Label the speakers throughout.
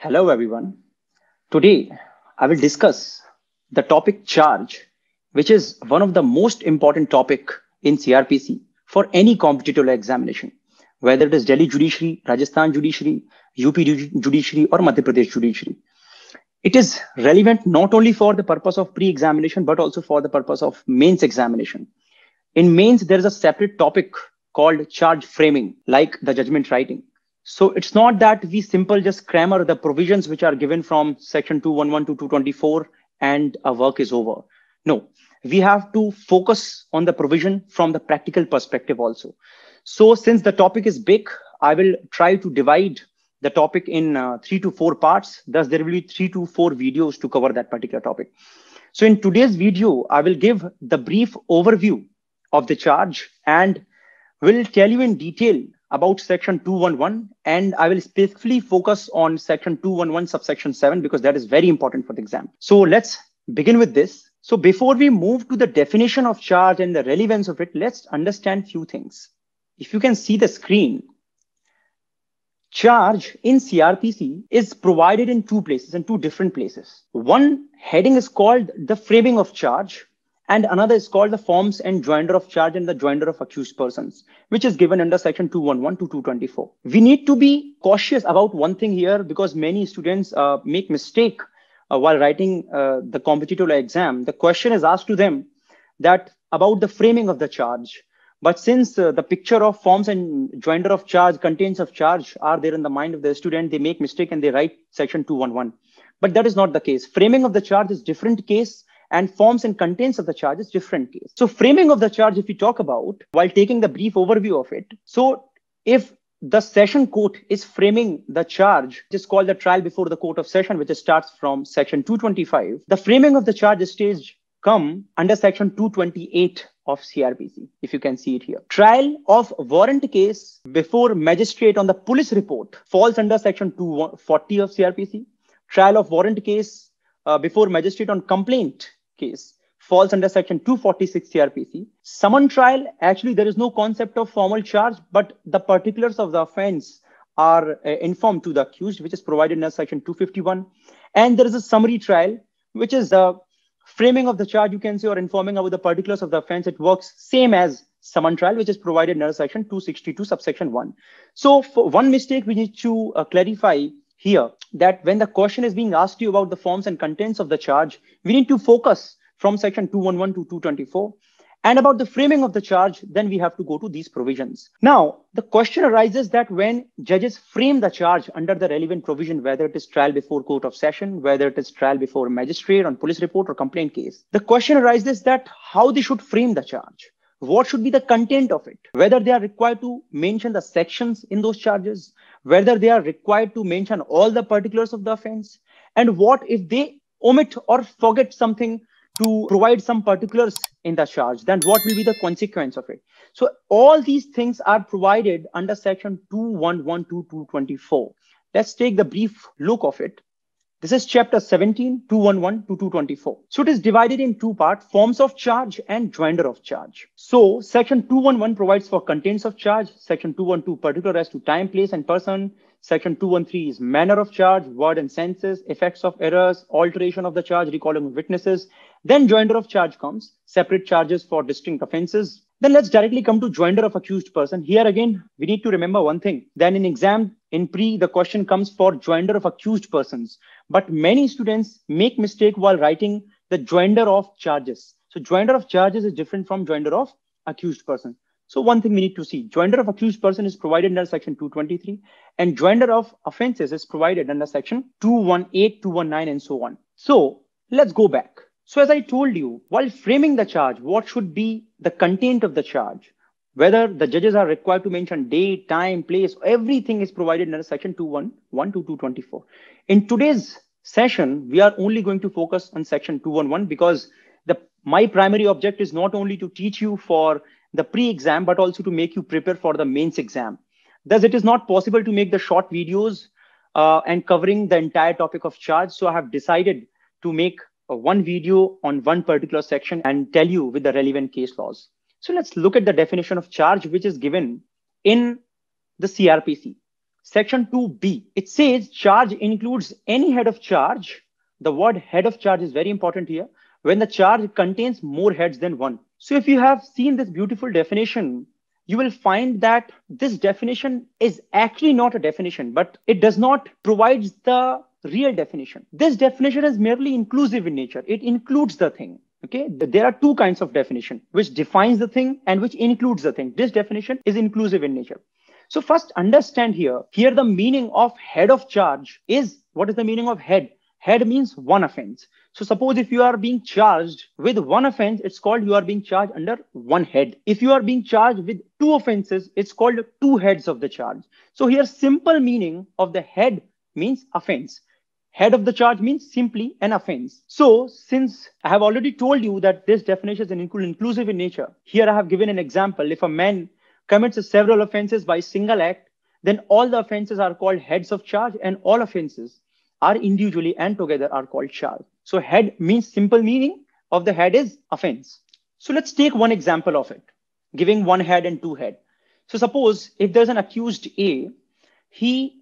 Speaker 1: Hello, everyone. Today, I will discuss the topic charge, which is one of the most important topic in CRPC for any competitive examination, whether it is Delhi Judiciary, Rajasthan Judiciary, UP Judiciary, or Madhya Pradesh Judiciary. It is relevant not only for the purpose of pre-examination, but also for the purpose of mains examination. In mains, there is a separate topic called charge framing, like the judgment writing. So it's not that we simple just grammar the provisions which are given from section 211 to 224 and a work is over. No, we have to focus on the provision from the practical perspective also. So since the topic is big, I will try to divide the topic in 3 to 4 parts. Thus, there will be 3 to 4 videos to cover that particular topic. So in today's video, I will give the brief overview of the charge and will tell you in detail about section 211, and I will specifically focus on section 211 subsection 7 because that is very important for the exam. So let's begin with this. So before we move to the definition of charge and the relevance of it, let's understand few things. If you can see the screen, charge in CRPC is provided in two places, in two different places. One heading is called the framing of charge, and another is called the forms and joinder of charge and the joinder of accused persons, which is given under section 211 to 224. We need to be cautious about one thing here because many students make mistake while writing the competitive exam. The question is asked to them that about the framing of the charge. But since the picture of forms and joinder of charge, contents of charge are there in the mind of the student, they make mistake and they write section 211. But that is not the case. Framing of the charge is different case, and forms and contents of the charge is different case. So framing of the charge, if we talk about, while taking the brief overview of it, so if the session court is framing the charge, it is called the trial before the court of session, which starts from section 225. The framing of the charge stage come under section 228 of CRPC, if you can see it here. Trial of warrant case before magistrate on the police report falls under section 240 of CRPC. Trial of warrant case before magistrate on complaint case falls under section 246 CRPC. Summon trial, actually there is no concept of formal charge, but the particulars of the offense are informed to the accused, which is provided under section 251. And there is a summary trial, which is the framing of the charge, you can say, or informing about the particulars of the offense. It works same as summon trial, which is provided under section 262 subsection 1. So for one mistake we need to clarify here, that when the question is being asked you about the forms and contents of the charge, we need to focus from section 211 to 224. And about the framing of the charge, then we have to go to these provisions. Now, the question arises that when judges frame the charge under the relevant provision, whether it is trial before court of session, whether it is trial before magistrate on police report or complaint case, the question arises that how they should frame the charge. What should be the content of it? Whether they are required to mention the sections in those charges, whether they are required to mention all the particulars of the offense, and what if they omit or forget something to provide some particulars in the charge, then what will be the consequence of it? So all these things are provided under section 211 to 224. Let's take the brief look of it. This is chapter 17, 211 to 224. So it is divided in two parts, forms of charge and joinder of charge. So section 211 provides for contents of charge. Section 212 particular as to time, place, and person. Section 213 is manner of charge, word and senses, effects of errors, alteration of the charge, recalling of witnesses. Then joinder of charge comes, separate charges for distinct offenses. Then let's directly come to joinder of accused person. Here again, we need to remember one thing. Then in exam, in pre, the question comes for joinder of accused persons. But many students make mistake while writing the joinder of charges. So joinder of charges is different from joinder of accused person. So one thing we need to see, joinder of accused person is provided under section 223 and joinder of offenses is provided under section 218, 219 and so on. So let's go back. So as I told you, while framing the charge, what should be the content of the charge? Whether the judges are required to mention date, time, place, everything is provided under section 211 to 224. In today's session, we are only going to focus on section 211 because my primary object is not only to teach you for the pre-exam, but also to make you prepare for the mains exam. Thus, it is not possible to make the short videos and covering the entire topic of charge. So I have decided to make one video on one particular section and tell you with the relevant case laws. So let's look at the definition of charge, which is given in the CRPC. Section 2B, it says charge includes any head of charge. The word head of charge is very important here. When the charge contains more heads than one. So if you have seen this beautiful definition, you will find that this definition is actually not a definition, but it does not provide the real definition. This definition is merely inclusive in nature. It includes the thing. Okay, there are two kinds of definition, which defines the thing and which includes the thing. This definition is inclusive in nature. So first understand here the meaning of head of charge is, what is the meaning of head? Head means one offense. So suppose if you are being charged with one offense, it's called you are being charged under one head. If you are being charged with two offenses, it's called two heads of the charge. So here simple meaning of the head means offense. Head of the charge means simply an offense. So since I have already told you that this definition is inclusive in nature, here I have given an example. If a man commits several offenses by single act, then all the offenses are called heads of charge and all offenses are individually and together are called charge. So head means simple meaning of the head is offense. So let's take one example of it, giving one head and two head. So suppose if there's an accused A, he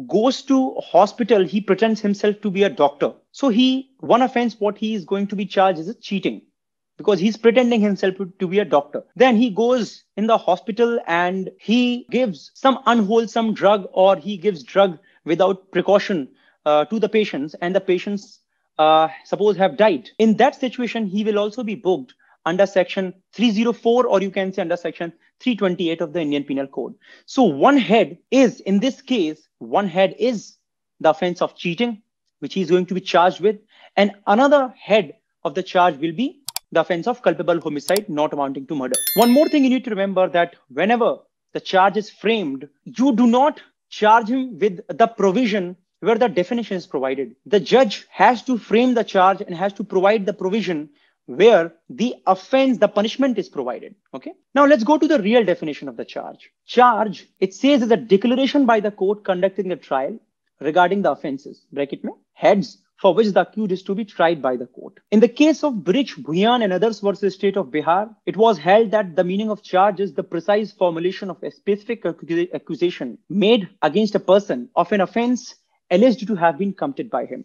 Speaker 1: goes to hospital, he pretends himself to be a doctor. So one offense what he is going to be charged is cheating, because he's pretending himself to be a doctor. Then he goes in the hospital and he gives some unwholesome drug, or he gives drug without precaution to the patients, and the patients suppose have died. In that situation, he will also be booked under section 304, or you can say under section 328 of the Indian Penal Code. So one head is, in this case, one head is the offense of cheating, which he is going to be charged with. And another head of the charge will be the offense of culpable homicide not amounting to murder. One more thing you need to remember, that whenever the charge is framed, you do not charge him with the provision where the definition is provided. The judge has to frame the charge and has to provide the provision where the offense, the punishment is provided. Okay. Now let's go to the real definition of the charge. Charge, it says, is a declaration by the court conducting the trial regarding the offenses, bracket mein, heads for which the accused is to be tried by the court. In the case of Brich, Bhuyan and others versus State of Bihar, it was held that the meaning of charge is the precise formulation of a specific accusation made against a person of an offense alleged to have been committed by him.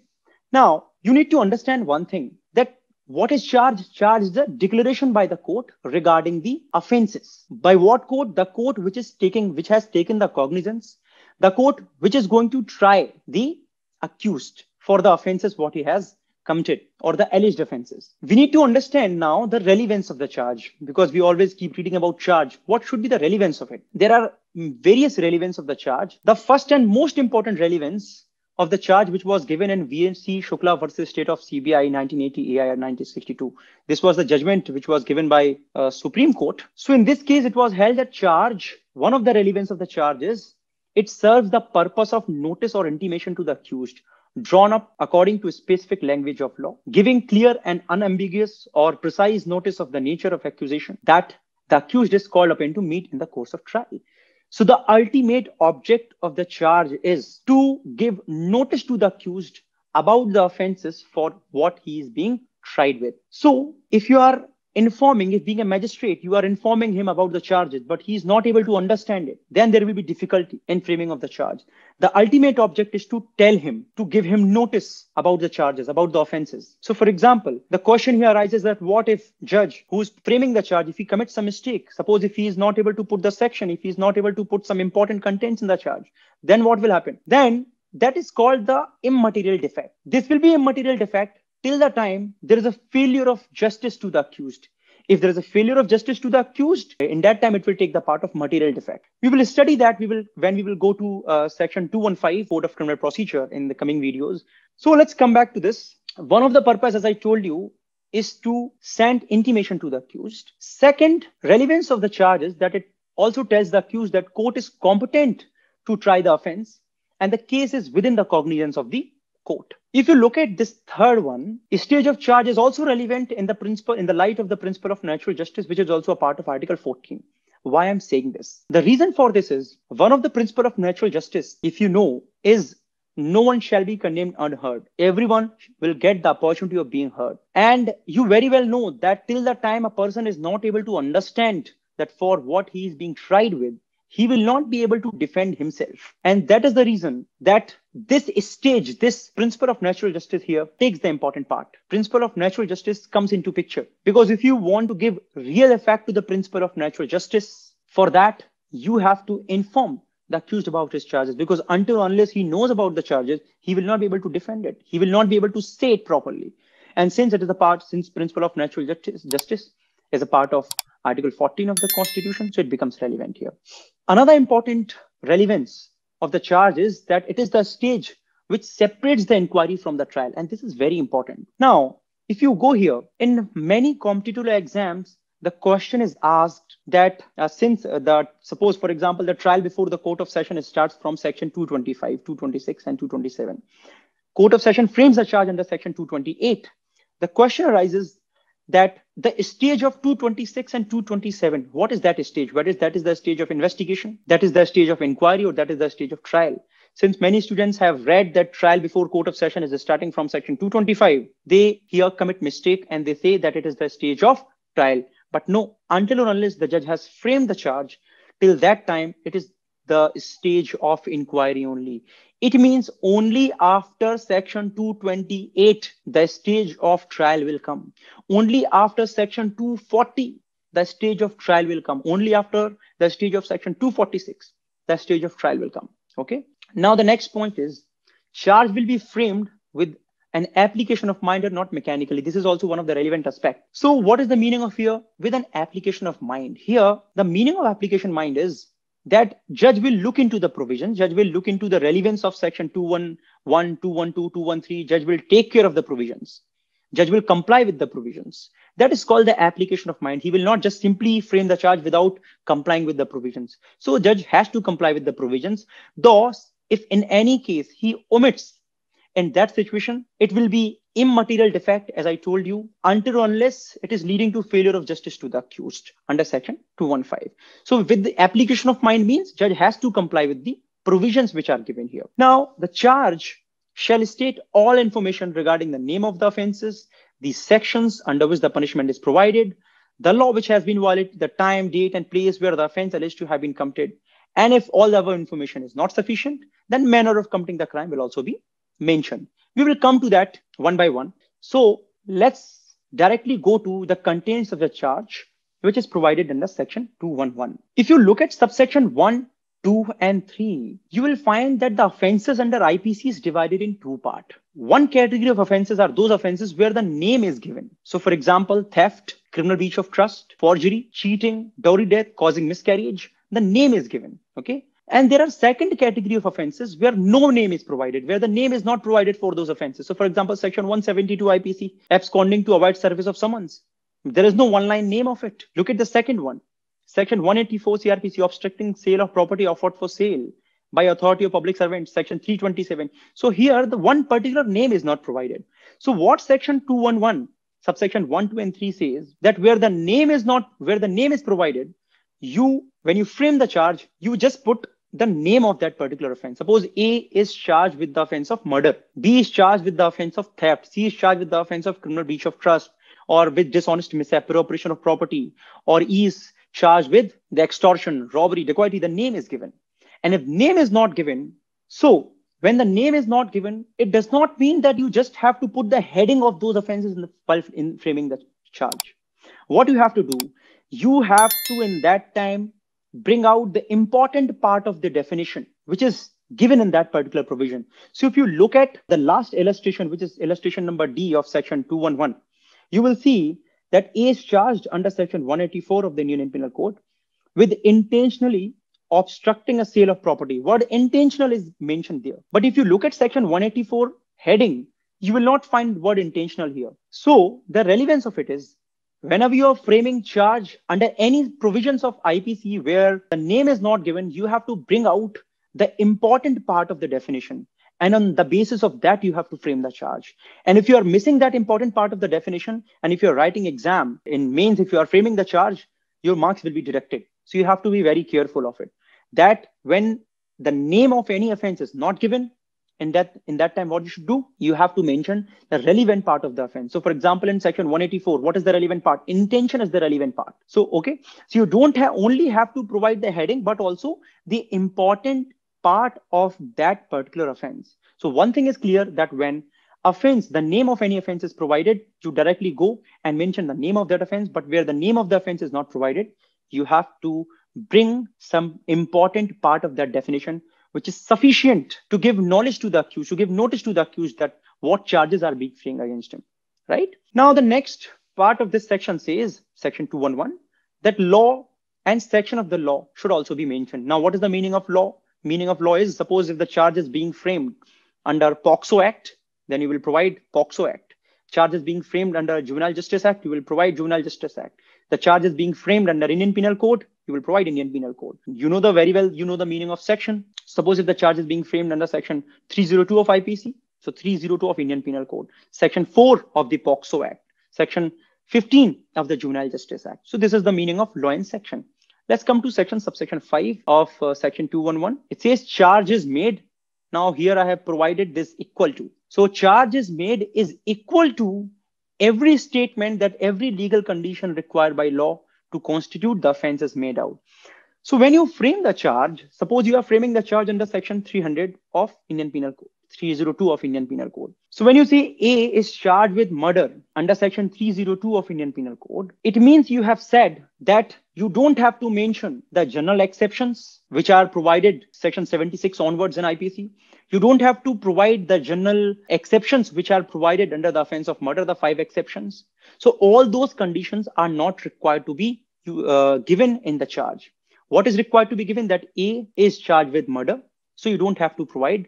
Speaker 1: Now, you need to understand one thing, that what is charge? Charge is the declaration by the court regarding the offenses. By what court? The court which has taken the cognizance, the court which is going to try the accused for the offenses what he has committed or the alleged offenses. We need to understand now the relevance of the charge, because we always keep reading about charge. What should be the relevance of it? There are various relevance of the charge. The first and most important relevance of the charge, which was given in VNC Shukla versus State of CBI 1980 AIR 1962. This was the judgment which was given by Supreme Court. So in this case, it was held that charge, one of the relevance of the charge is, it serves the purpose of notice or intimation to the accused, drawn up according to a specific language of law, giving clear and unambiguous or precise notice of the nature of accusation that the accused is called upon to meet in the course of trial. So the ultimate object of the charge is to give notice to the accused about the offenses for what he is being tried with. So if you are informing, if being a magistrate, you are informing him about the charges, but he is not able to understand it, then there will be difficulty in framing of the charge. The ultimate object is to tell him, to give him notice about the charges, about the offenses. So for example, the question here arises that what if judge who's framing the charge, if he commits some mistake, suppose if he is not able to put the section, if he is not able to put some important contents in the charge, then what will happen? Then that is called the immaterial defect. This will be a material defect till the time there is a failure of justice to the accused. If there is a failure of justice to the accused, in that time it will take the part of material defect. We will study that when we will go to section 215 Code of Criminal Procedure in the coming videos. So let's come back to this. One of the purposes, as I told you, is to send intimation to the accused. Second, relevance of the charge is that it also tells the accused that court is competent to try the offense and the case is within the cognizance of the court. If you look at this third one, stage of charge is also relevant in the light of the principle of natural justice, which is also a part of Article 14. Why I'm saying this? The reason for this is one of the principle of natural justice, if you know, is no one shall be condemned unheard. Everyone will get the opportunity of being heard. And you very well know that till the time a person is not able to understand that for what he is being tried with, he will not be able to defend himself. And that is the reason that this stage, this principle of natural justice here takes the important part. Principle of natural justice comes into picture because if you want to give real effect to the principle of natural justice, for that, you have to inform the accused about his charges, because until unless he knows about the charges, he will not be able to defend it. He will not be able to say it properly. And since it is a part, since principle of natural justice is a part of Article 14 of the Constitution, so it becomes relevant here. Another important relevance of the charge is that it is the stage which separates the inquiry from the trial. And this is very important. Now, if you go here, in many competitive exams, the question is asked that suppose, for example, the trial before the Court of Session starts from section 225, 226, and 227. Court of Session frames the charge under section 228. The question arises that the stage of 226 and 227, what is that stage? That is the stage of investigation, that is the stage of inquiry, or that is the stage of trial. Since many students have read that trial before Court of Session is starting from section 225, they here commit mistake and they say that it is the stage of trial. But no, until or unless the judge has framed the charge, till that time, it is the stage of inquiry only. It means only after section 228, the stage of trial will come. Only after section 240, the stage of trial will come. Only after the stage of section 246, the stage of trial will come. Okay. Now, the next point is charge will be framed with an application of mind and not mechanically. This is also one of the relevant aspects. So what is the meaning of here? With an application of mind. Here, the meaning of application mind is that judge will look into the provision, judge will look into the relevance of section 211, 212, 213, judge will take care of the provisions. Judge will comply with the provisions. That is called the application of mind. He will not just simply frame the charge without complying with the provisions. So judge has to comply with the provisions. Thus, if in any case he omits, in that situation, it will be immaterial defect, as I told you, until or unless it is leading to failure of justice to the accused under section 215. So with the application of mind means judge has to comply with the provisions which are given here. Now, the charge shall state all information regarding the name of the offenses, the sections under which the punishment is provided, the law which has been violated, the time, date, and place where the offense alleged to have been committed. And if all the above information is not sufficient, then manner of committing the crime will also be mentioned. We will come to that one by one. So let's directly go to the contents of the charge, which is provided in the section 211. If you look at subsection 1, 2, and 3, you will find that the offenses under IPC is divided in two parts. One category of offenses are those offenses where the name is given. So for example, theft, criminal breach of trust, forgery, cheating, dowry death, causing miscarriage, the name is given. Okay. And there are second category of offenses where no name is provided, where the name is not provided for those offenses. So for example, section 172 IPC, absconding to avoid service of summons. There is no one-line name of it. Look at the second one. Section 184 CRPC, obstructing sale of property offered for sale by authority of public servant, section 327. So here the one particular name is not provided. So what section 211, subsection 1, 2, and 3 says that where the name is provided, when you frame the charge, you just put the name of that particular offense. Suppose A is charged with the offense of murder, B is charged with the offense of theft, C is charged with the offense of criminal breach of trust or with dishonest misappropriation of property, or E is charged with the extortion, robbery, dacoity. The name is given. And if name is not given, so when the name is not given, it does not mean that you just have to put the heading of those offenses in framing the charge. What you have to do, you have to in that time bring out the important part of the definition, which is given in that particular provision. So if you look at the last illustration, which is illustration number D of section 211, you will see that A is charged under section 184 of the Indian Penal Code with intentionally obstructing a sale of property. Word intentional is mentioned there. But if you look at section 184 heading, you will not find word intentional here. So the relevance of it is, whenever you are framing charge under any provisions of IPC where the name is not given, you have to bring out the important part of the definition. And on the basis of that, you have to frame the charge. And if you are missing that important part of the definition, and if you're writing exam in mains, if you are framing the charge, your marks will be deducted. So you have to be very careful of it. That when the name of any offense is not given, in that time, what you should do, you have to mention the relevant part of the offense. So for example, in section 184, what is the relevant part? Intention is the relevant part. So, okay. So you don't only have to provide the heading, but also the important part of that particular offense. So one thing is clear, that when offense, the name of any offense is provided, you directly go and mention the name of that offense. But where the name of the offense is not provided, you have to bring some important part of that definition, which is sufficient to give knowledge to the accused, to give notice to the accused that what charges are being framed against him, right? Now, the next part of this section says, section 211, that law and section of the law should also be mentioned. Now, what is the meaning of law? Meaning of law is, suppose if the charge is being framed under POCSO Act, then you will provide POCSO Act. Charges being framed under Juvenile Justice Act, you will provide Juvenile Justice Act. The charges being framed under Indian Penal Code, you will provide Indian Penal Code. You know the meaning of section. Suppose if the charge is being framed under section 302 of IPC, so 302 of Indian Penal Code, section 4 of the POCSO Act, section 15 of the Juvenile Justice Act. So this is the meaning of law and section. Let's come to subsection 5 of section 211. It says charge is made. Now here I have provided this equal to. So charge is made is equal to every statement that every legal condition required by law to constitute the offense is made out. So when you frame the charge, suppose you are framing the charge under section 300 of Indian Penal Code, 302 of Indian Penal Code. So when you say A is charged with murder under section 302 of Indian Penal Code, it means you have said that you don't have to mention the general exceptions which are provided section 76 onwards in IPC. You don't have to provide the general exceptions which are provided under the offense of murder, the 5 exceptions. So all those conditions are not required to be given in the charge. What is required to be given? That A is charged with murder. So you don't have to provide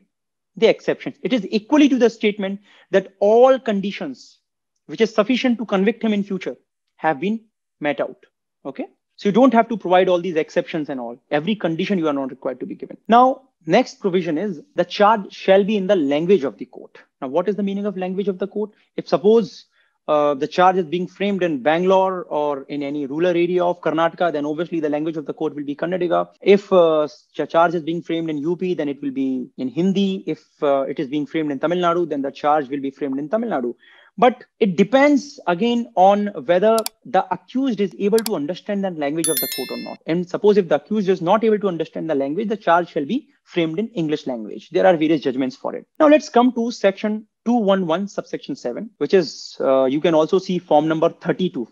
Speaker 1: the exceptions. It is equally to the statement that all conditions which is sufficient to convict him in future have been met out. Okay. So you don't have to provide all these exceptions and all. Every condition you are not required to be given. Now, next provision is the charge shall be in the language of the court. Now, what is the meaning of language of the court? If suppose the charge is being framed in Bangalore or in any rural area of Karnataka, then obviously the language of the court will be Kannadiga. If the charge is being framed in UP, then it will be in Hindi. If it is being framed in Tamil Nadu, then the charge will be framed in Tamil Nadu. But it depends again on whether the accused is able to understand the language of the court or not. And suppose if the accused is not able to understand the language, the charge shall be framed in English language. There are various judgments for it. Now let's come to section 211 subsection 7, which is you can also see form number 32.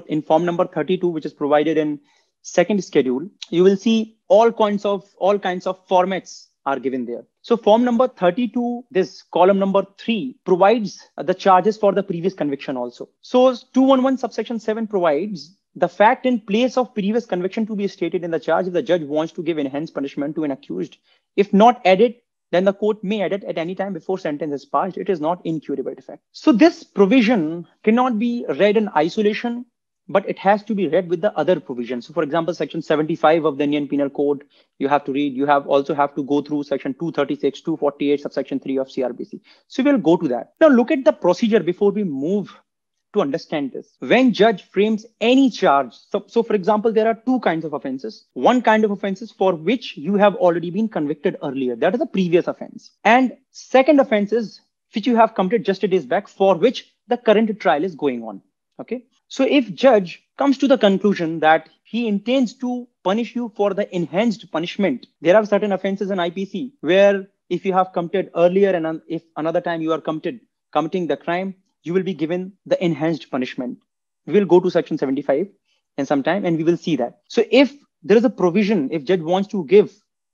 Speaker 1: In form number 32, which is provided in second schedule, you will see all kinds of formats are given there. So form number 32, this column number 3 provides the charges for the previous conviction also. So 211 subsection 7 provides the fact in place of previous conviction to be stated in the charge if the judge wants to give enhanced punishment to an accused. If not added, then the court may add it at any time before sentence is passed. It is not incurable defect. So this provision cannot be read in isolation, but it has to be read with the other provisions. So for example, section 75 of the Indian Penal Code, you have to read. You also have to go through section 236, 248, subsection 3 of CRPC. So we'll go to that. Now look at the procedure before we move to understand this. When judge frames any charge, so for example, there are 2 kinds of offenses. One kind of offenses for which you have already been convicted earlier. That is a previous offense. And second offense is which you have committed just a days back, for which the current trial is going on. Okay. So if judge comes to the conclusion that he intends to punish you for the enhanced punishment, there are certain offenses in IPC where if you have committed earlier and if another time you are committing the crime, you will be given the enhanced punishment. We will go to section 75 in some time and we will see that. So if there is a provision, if judge wants to give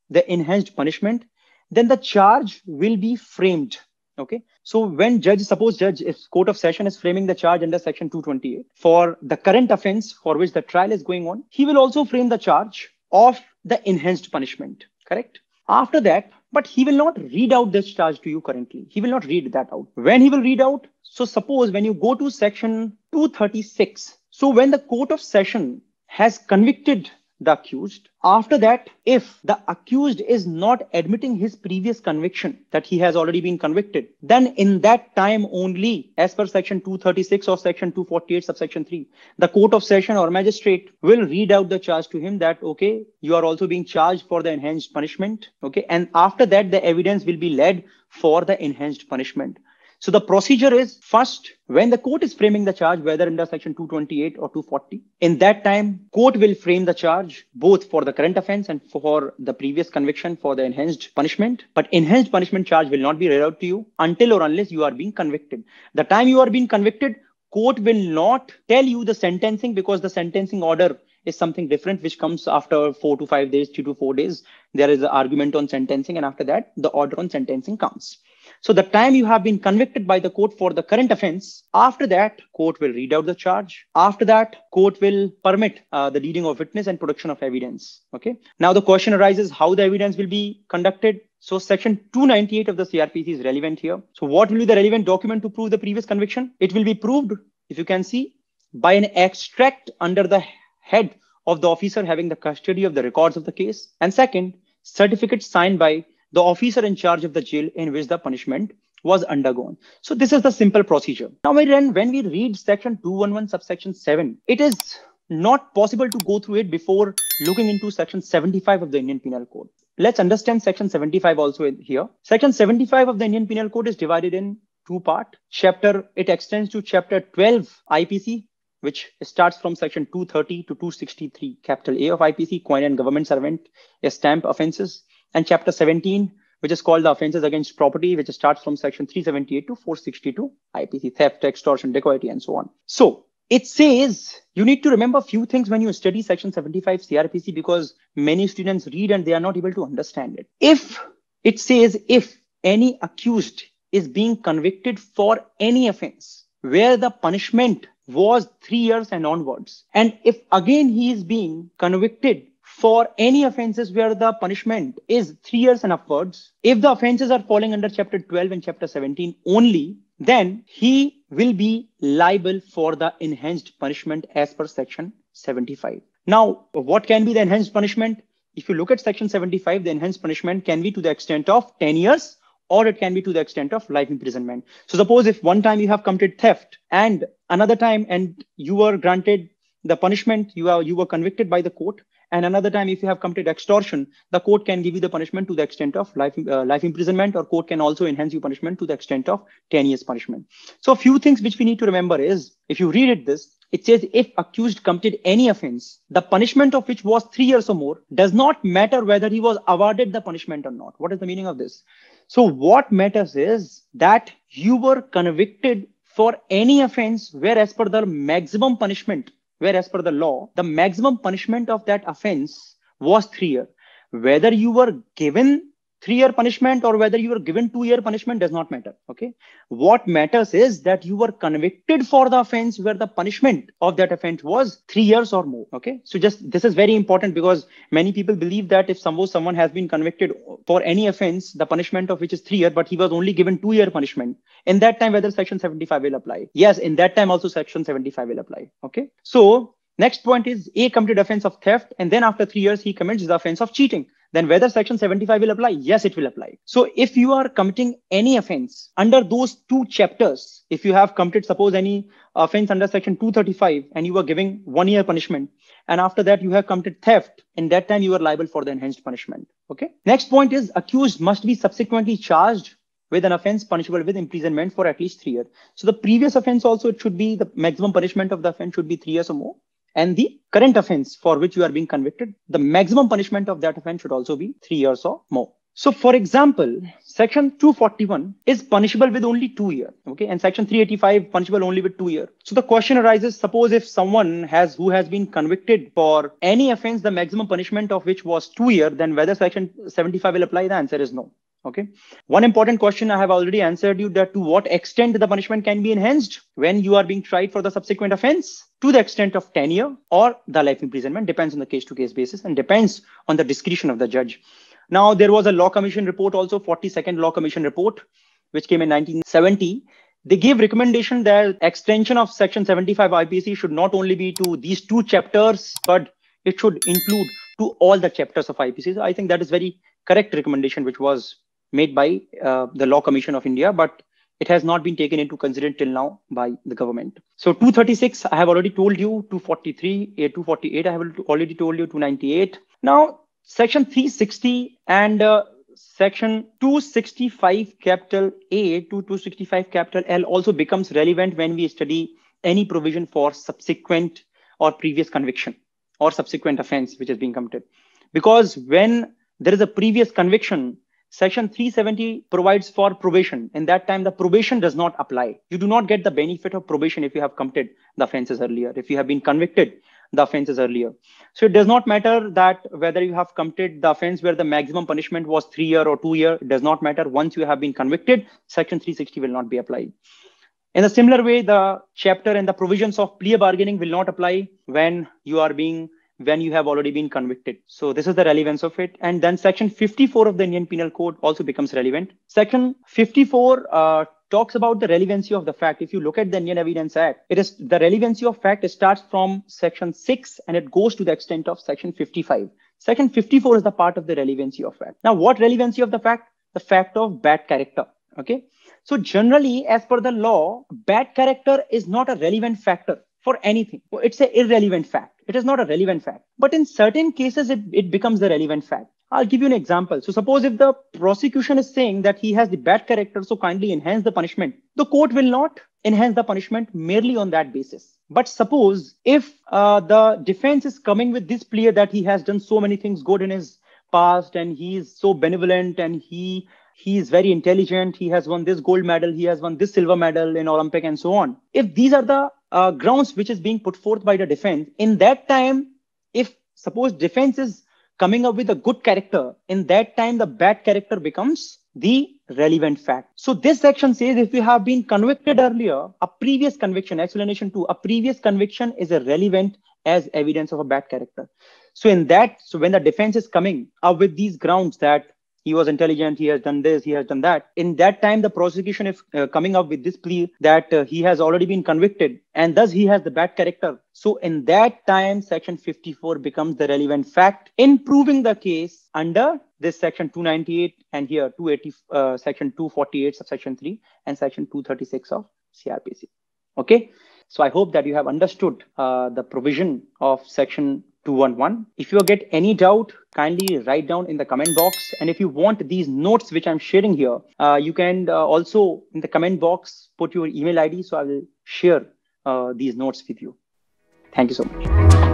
Speaker 1: the enhanced punishment, then the charge will be framed. Okay. So when if court of session is framing the charge under section 228 for the current offense for which the trial is going on, he will also frame the charge of the enhanced punishment. Correct. After that, but he will not read out this charge to you currently. He will not read that out. When he will read out, so suppose when you go to section 236, so when the court of session has convicted the accused. After that, if the accused is not admitting his previous conviction that he has already been convicted, then in that time only, as per section 236 of section 248 subsection 3, the court of session or magistrate will read out the charge to him that, okay, you are also being charged for the enhanced punishment. Okay. And after that, the evidence will be led for the enhanced punishment. So the procedure is, first, when the court is framing the charge, whether under section 228 or 240, in that time, court will frame the charge both for the current offense and for the previous conviction for the enhanced punishment. But enhanced punishment charge will not be read out to you until or unless you are being convicted. The time you are being convicted, court will not tell you the sentencing, because the sentencing order is something different, which comes after 4 to 5 days, 2 to 4 days. There is an argument on sentencing, and after that, the order on sentencing comes. So the time you have been convicted by the court for the current offense, after that, court will read out the charge. After that, court will permit the leading of witness and production of evidence. Okay. Now the question arises how the evidence will be conducted. So section 298 of the CRPC is relevant here. So what will be the relevant document to prove the previous conviction? It will be proved, if you can see, by an extract under the head of the officer having the custody of the records of the case. And second, certificate signed by the officer in charge of the jail in which the punishment was undergone. So this is the simple procedure. Now, when we read section 211 subsection 7, it is not possible to go through it before looking into section 75 of the Indian Penal Code. Let's understand section 75 also here. Section 75 of the Indian Penal Code is divided in two parts. It extends to chapter 12 IPC, which starts from section 230 to 263, capital A of IPC, coin and government servant, stamp offenses. And chapter 17, which is called the offenses against property, which starts from section 378 to 462 IPC, theft, extortion, dacoity, and so on. So it says you need to remember a few things when you study section 75 CRPC, because many students read and they are not able to understand it. If it says if any accused is being convicted for any offense where the punishment was 3 years and onwards, and if again he is being convicted for any offenses where the punishment is 3 years and upwards, if the offenses are falling under chapter 12 and chapter 17 only, then he will be liable for the enhanced punishment as per section 75. Now, what can be the enhanced punishment? If you look at section 75, the enhanced punishment can be to the extent of 10 years, or it can be to the extent of life imprisonment. So suppose if one time you have committed theft and another time and you were granted the punishment, you were convicted by the court, and another time, if you have committed extortion, the court can give you the punishment to the extent of life imprisonment, or court can also enhance your punishment to the extent of 10 years punishment. So a few things which we need to remember is, if you read it says if accused committed any offense, the punishment of which was 3 years or more, does not matter whether he was awarded the punishment or not. What is the meaning of this? So what matters is that you were convicted for any offense where, as per the maximum punishment, where as per the law, the maximum punishment of that offense was 3 years. Whether you were given 3-year punishment or whether you were given 2-year punishment does not matter. Okay. What matters is that you were convicted for the offense where the punishment of that offense was 3 years or more. Okay. So this is very important, because many people believe that if someone has been convicted for any offense, the punishment of which is 3 years, but he was only given 2-year punishment, in that time, whether section 75 will apply. Yes, in that time also section 75 will apply. Okay. So next point is A committed offense of theft, and then after 3 years, he commits the offense of cheating. Then whether section 75 will apply? Yes, it will apply. So if you are committing any offense under those two chapters, if you have committed, suppose, any offense under section 235 and you were giving 1 year punishment, and after that you have committed theft, in that time you are liable for the enhanced punishment. Okay. Next point is accused must be subsequently charged with an offense punishable with imprisonment for at least 3 years. So the previous offense also, it should be the maximum punishment of the offense should be 3 years or more. And the current offense for which you are being convicted, the maximum punishment of that offense should also be 3 years or more. So for example, section 241 is punishable with only 2 years. Okay. And section 385 punishable only with 2 years. So the question arises, suppose if someone who has been convicted for any offense, the maximum punishment of which was 2 years, then whether section 75 will apply? The answer is no. Okay. One important question I have already answered you, that to what extent the punishment can be enhanced when you are being tried for the subsequent offense, to the extent of 10 years or the life imprisonment, depends on the case to case basis and depends on the discretion of the judge. Now, there was a Law Commission report also, 42nd Law Commission report, which came in 1970. They gave recommendation that extension of section 75 IPC should not only be to these two chapters, but it should include to all the chapters of IPC. So I think that is very correct recommendation, which was made by the Law Commission of India, but it has not been taken into consideration till now by the government. So 236, I have already told you. 243, 248, I have already told you. 298. Now, section 360 and section 265 capital A to 265 capital L also becomes relevant when we study any provision for subsequent or previous conviction or subsequent offense which is being committed. Because when there is a previous conviction, section 370 provides for probation. In that time, the probation does not apply. You do not get the benefit of probation if you have committed the offenses earlier, if you have been convicted the offenses earlier. So it does not matter that whether you have committed the offense where the maximum punishment was 3 years or 2 years. It does not matter. Once you have been convicted, section 360 will not be applied. In a similar way, the chapter and the provisions of plea bargaining will not apply when you have already been convicted. So this is the relevance of it. And then section 54 of the Indian Penal Code also becomes relevant. Section 54 talks about the relevancy of the fact. If you look at the Indian Evidence Act, it is the relevancy of fact. It starts from section 6 and it goes to the extent of section 55. Section 54 is the part of the relevancy of fact. Now, what relevancy of the fact? The fact of bad character. Okay. So generally, as per the law, bad character is not a relevant factor for anything. It's an irrelevant fact. It is not a relevant fact. But in certain cases, it becomes the relevant fact. I'll give you an example. So suppose if the prosecution is saying that he has the bad character, so kindly enhance the punishment. The court will not enhance the punishment merely on that basis. But suppose if the defense is coming with this plea that he has done so many things good in his past and he is so benevolent and he is very intelligent, he has won this gold medal, he has won this silver medal in Olympic and so on. If these are the grounds which is being put forth by the defense, in that time, if suppose defense is coming up with a good character, in that time, the bad character becomes the relevant fact. So this section says if you have been convicted earlier, a previous conviction, explanation 2, a previous conviction is relevant as evidence of a bad character. So in that, so when the defense is coming up with these grounds that he was intelligent, he has done this, he has done that, in that time, the prosecution is coming up with this plea that he has already been convicted and thus he has the bad character. So in that time, section 54 becomes the relevant fact in proving the case under this section 298 and here 280, section 248 subsection 3 and section 236 of CRPC. Okay. So I hope that you have understood the provision of section 211. If you get any doubt, kindly write down in the comment box. And if you want these notes which I'm sharing here, you can also in the comment box put your email ID. So I will share these notes with you. Thank you so much.